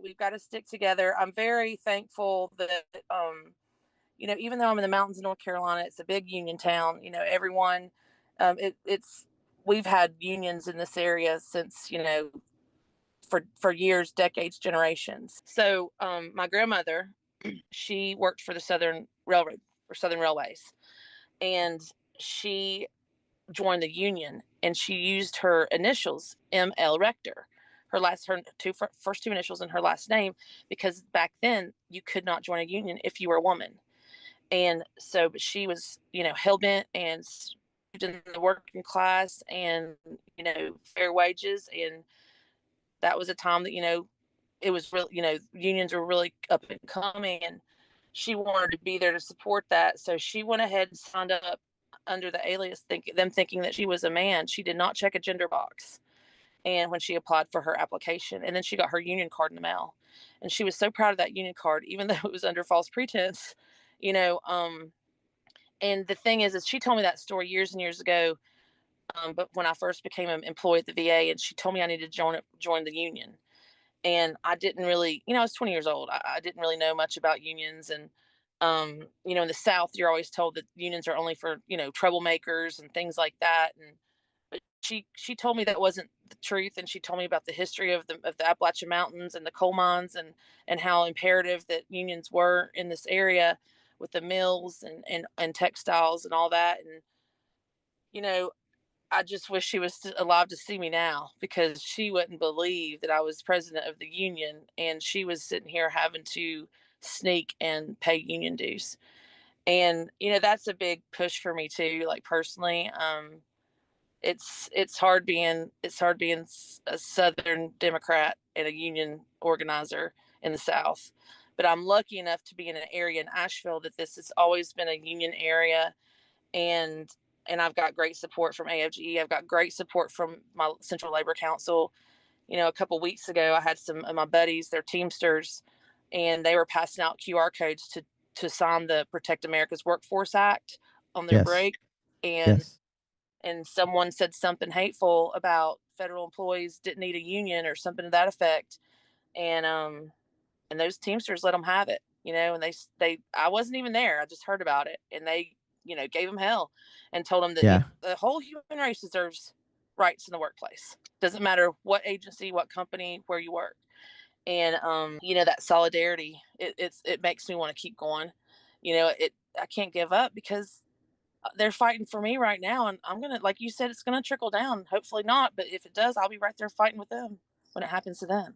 We've got to stick together. I'm very thankful that, even though I'm in the mountains of North Carolina, it's a big union town. Everyone, it's we've had unions in this area since, for years, decades, generations. So my grandmother, she worked for the Southern Railroad or Southern Railways, and she joined the union, and she used her initials, ML Rector, her first two initials and her last name, because back then you could not join a union if you were a woman. And so, but she was, hell bent and in the working class, and fair wages. And that was a time that, it was really, unions were really up and coming, and she wanted to be there to support that. So she went ahead and signed up under the alias, thinking that she was a man. She did not check a gender box. And when she applied for her application, and then she got her union card in the mail, and she was so proud of that union card, even though it was under false pretense, you know. And the thing is she told me that story years and years ago. But when I first became an employee at the VA, and she told me I needed to join the union, and I didn't really, I was 20 years old. I didn't really know much about unions. And, in the South, you're always told that unions are only for, troublemakers and things like that. And, but she told me that wasn't the truth. And she told me about the history of the Appalachian Mountains and the coal mines, and how imperative that unions were in this area with the mills and textiles and all that. And, you know, I just wish she was alive to see me now, because she wouldn't believe that I was president of the union, and she was sitting here having to sneak and pay union dues. And that's a big push for me too, like personally. It's hard being a Southern Democrat and a union organizer in the South. But I'm lucky enough to be in an area in Asheville that this has always been a union area. And I've got great support from AFGE. I've got great support from my Central Labor Council. A couple weeks ago, I had some of my buddies, they're Teamsters, and they were passing out QR codes to sign the Protect America's Workforce Act on their Yes. break. And Yes. and someone said something hateful about federal employees didn't need a union or something to that effect. And those Teamsters let them have it. And they I wasn't even there. I just heard about it, and they gave them hell, and told them that Yeah. the whole human race deserves rights in the workplace. Doesn't matter what agency, what company, where you work. And that solidarity, it makes me want to keep going. I can't give up, because they're fighting for me right now, and I'm gonna, like you said, it's gonna trickle down. Hopefully not, but if it does, I'll be right there fighting with them when it happens to them.